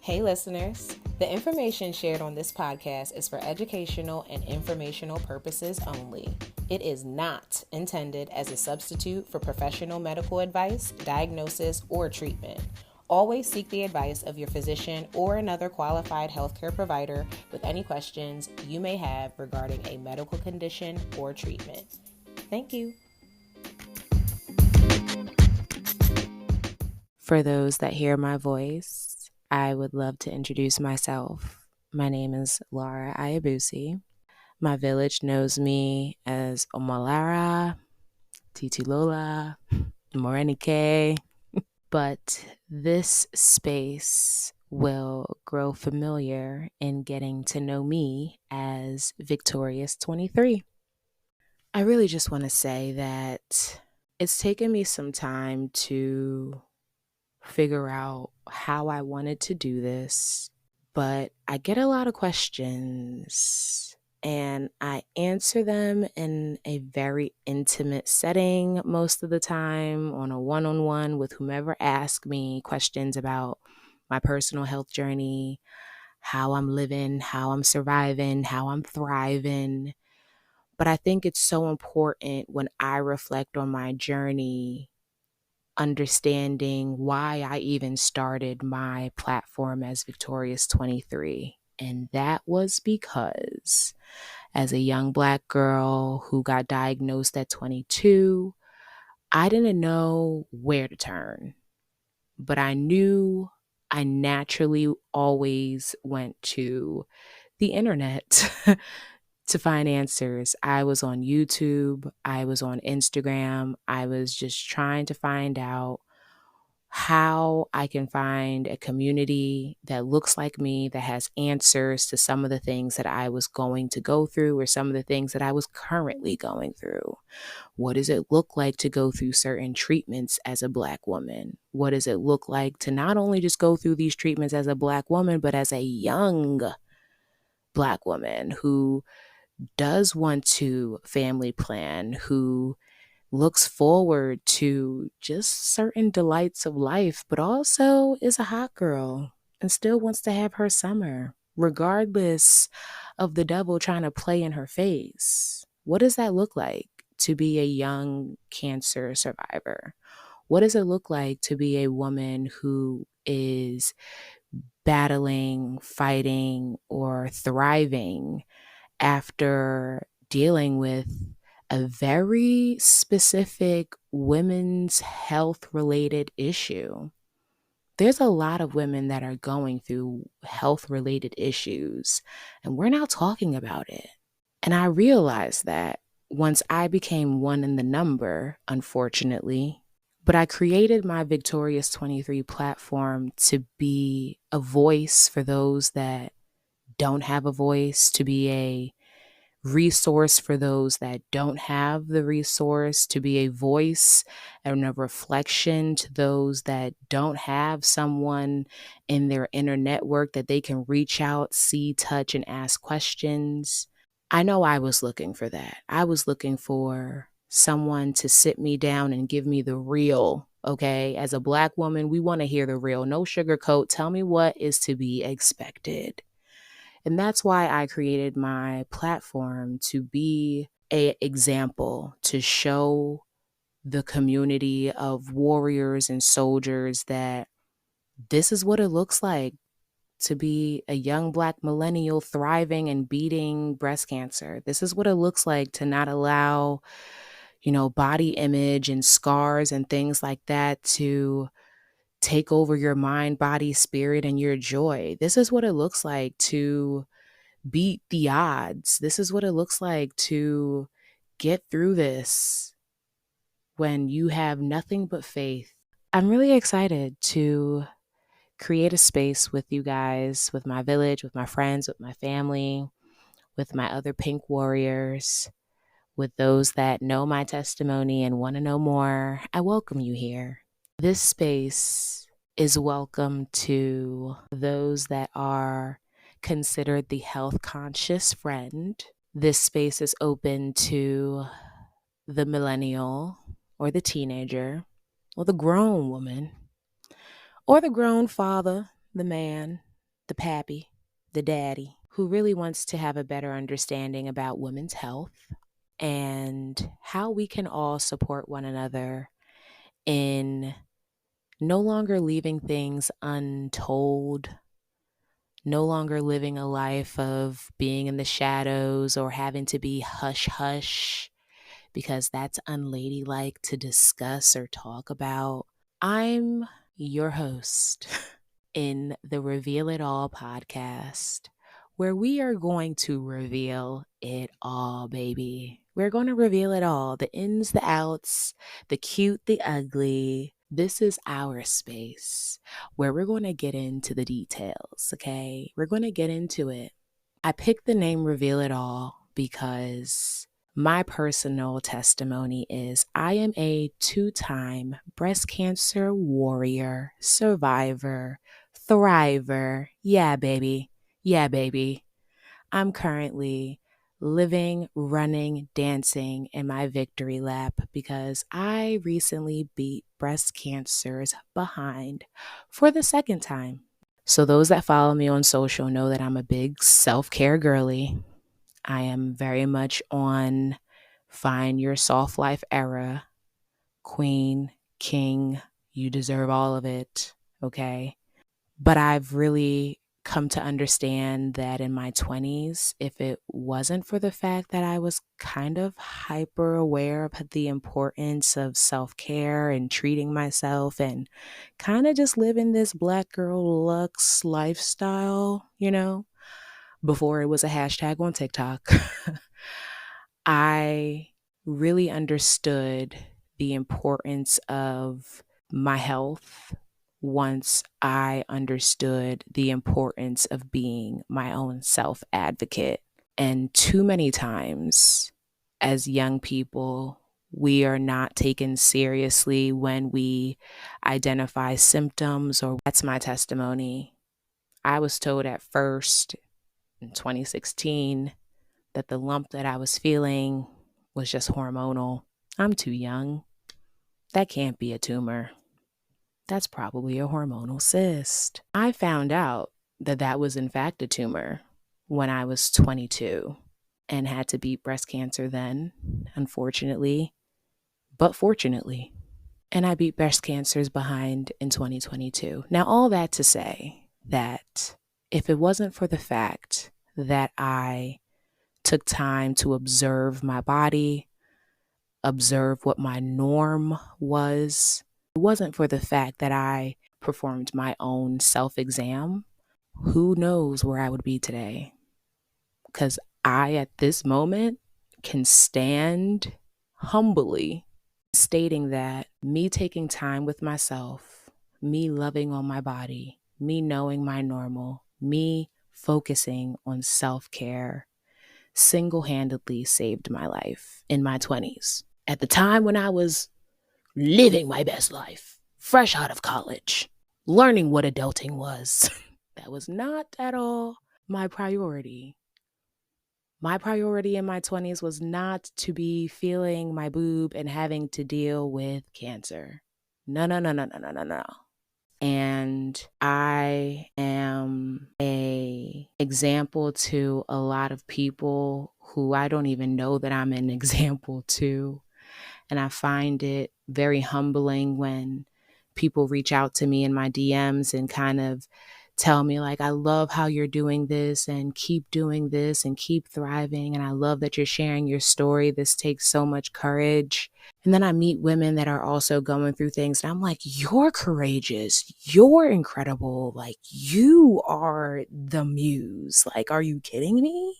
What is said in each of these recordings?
Hey listeners, the information shared on this podcast is for educational and informational purposes only. It is not intended as a substitute for professional medical advice, diagnosis, or treatment. Always seek the advice of your physician or another qualified healthcare provider with any questions you may have regarding a medical condition or treatment. Thank you. For those that hear my voice, I would love to introduce myself. My name is Lara. My village knows me as Lara, Titi Lola, Morenike, but this space will grow familiar in getting to know me as Victorious 23. I really just want to say that it's taken me some time to figure out how I wanted to do this, but I get a lot of questions and I answer them in a very intimate setting most of the time, on a one-on-one with whomever asks me questions about my personal health journey, how I'm living, how I'm surviving, how I'm thriving. But I think it's so important when I reflect on my journey, understanding why I even started my platform as Victorious 23. And that was because as a young Black girl who got diagnosed at 22, I didn't know where to turn, but I knew I naturally always went to the internet to find answers. I was on YouTube, I was on Instagram, I was just trying to find out how I can find a community that looks like me, that has answers to some of the things that I was going to go through or some of the things that I was currently going through. What does it look like to go through certain treatments as a Black woman? What does it look like to not only just go through these treatments as a Black woman, but as a young Black woman who does want to family plan, who looks forward to just certain delights of life, but also is a hot girl and still wants to have her summer, regardless of the devil trying to play in her face? What does that look like to be a young cancer survivor? What does it look like to be a woman who is battling, fighting, or thriving after dealing with a very specific women's health related issue? There's a lot of women that are going through health related issues, and we're not talking about it. And I realized that once I became one in the number, unfortunately. But I created my Victorious 23 platform to be a voice for those that don't have a voice, to be a resource for those that don't have the resource, to be a voice and a reflection to those that don't have someone in their inner network that they can reach out, see, touch, and ask questions. I know I was looking for that. I was looking for someone to sit me down and give me the real. Okay, as a Black woman, we want to hear the real. No sugarcoat. Tell me what is to be expected. And that's why I created my platform, to be an example, to show the community of warriors and soldiers that this is what it looks like to be a young Black millennial thriving and beating breast cancer. This is what it looks like to not allow, body image and scars and things like that to take over your mind, body, spirit, and your joy. This is what it looks like to beat the odds. This is what it looks like to get through this when you have nothing but faith. I'm really excited to create a space with you guys, with my village, with my friends, with my family, with my other pink warriors, with those that know my testimony and want to know more. I welcome you here. This space is welcome to those that are considered the health conscious friend. This space is open to the millennial or the teenager or the grown woman or the grown father, the man, the pappy, the daddy, who really wants to have a better understanding about women's health and how we can all support one another in no longer leaving things untold, no longer living a life of being in the shadows or having to be hush hush because that's unladylike to discuss or talk about. I'm your host in the Reveal It All podcast, where we are going to reveal it all, baby. We're going to reveal it all, the ins, the outs, the cute, the ugly. This is our space where we're going to get into the details, okay? We're going to get into it. I picked the name Reveal It All because my personal testimony is I am a 2-time breast cancer warrior, survivor, thriver. Yeah, baby. Yeah, baby. I'm currently living, running, dancing in my victory lap because I recently beat breast cancer's behind for the second time. So those that follow me on social know that I'm a big self-care girly. I am very much on find your soft life era. Queen, king, you deserve all of it, okay? But I've really come to understand that in my 20s, if it wasn't for the fact that I was kind of hyper aware of the importance of self-care and treating myself and kind of just living this black girl luxe lifestyle, before it was a hashtag on TikTok, I really understood the importance of my health once I understood the importance of being my own self advocate. And too many times as young people, we are not taken seriously when we identify symptoms, or that's my testimony. I was told at first in 2016 that the lump that I was feeling was just hormonal. I'm too young. That can't be a tumor. That's probably a hormonal cyst. I found out that that was in fact a tumor when I was 22 and had to beat breast cancer then, unfortunately, but fortunately. And I beat breast cancer's behind in 2022. Now, all that to say that if it wasn't for the fact that I took time to observe my body, observe what my norm was, it wasn't for the fact that I performed my own self-exam, who knows where I would be today? Because I, at this moment, can stand humbly stating that me taking time with myself, me loving on my body, me knowing my normal, me focusing on self-care single-handedly saved my life in my 20s. At the time when I was living my best life, fresh out of college, learning what adulting was, that was not at all my priority. My priority in my 20s was not to be feeling my boob and having to deal with cancer. No, no, no, no, no, no, no, no. And I am a example to a lot of people who I don't even know that I'm an example to. And I find it very humbling when people reach out to me in my DMs and kind of tell me like, I love how you're doing this and keep doing this and keep thriving. And I love that you're sharing your story. This takes so much courage. And then I meet women that are also going through things. And I'm like, you're courageous. You're incredible. Like, you are the muse. Like, are you kidding me?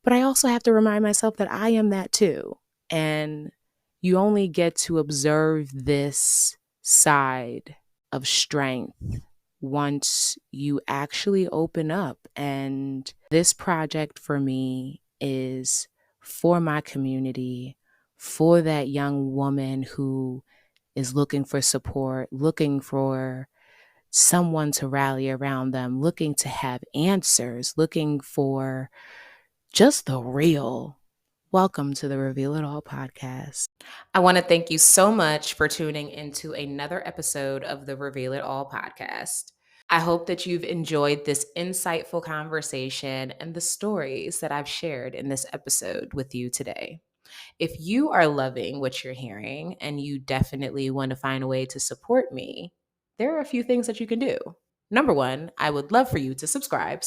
But I also have to remind myself that I am that too. And you only get to observe this side of strength once you actually open up. And this project for me is for my community, for that young woman who is looking for support, looking for someone to rally around them, looking to have answers, looking for just the real. Welcome to the Reveal It All podcast. I want to thank you so much for tuning into another episode of the Reveal It All podcast. I hope that you've enjoyed this insightful conversation and the stories that I've shared in this episode with you today. If you are loving what you're hearing and you definitely want to find a way to support me, there are a few things that you can do. Number one, I would love for you to subscribe.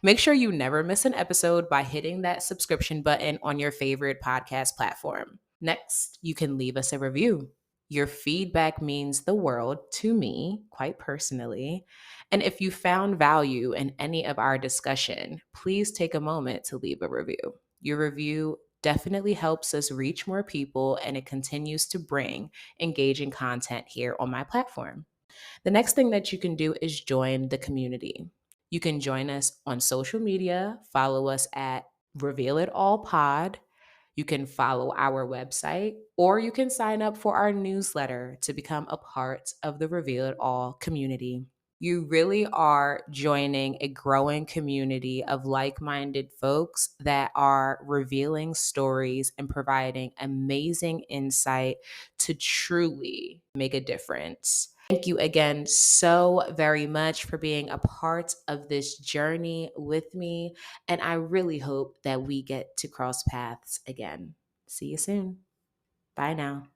Make sure you never miss an episode by hitting that subscription button on your favorite podcast platform. Next, you can leave us a review. Your feedback means the world to me, quite personally. And if you found value in any of our discussion, please take a moment to leave a review. Your review definitely helps us reach more people, and it continues to bring engaging content here on my platform. The next thing that you can do is join the community. You can join us on social media, follow us at Reveal It All Pod. You can follow our website, or you can sign up for our newsletter to become a part of the Reveal It All community. You really are joining a growing community of like minded folks that are revealing stories and providing amazing insight to truly make a difference. Thank you again so very much for being a part of this journey with me. And I really hope that we get to cross paths again. See you soon. Bye now.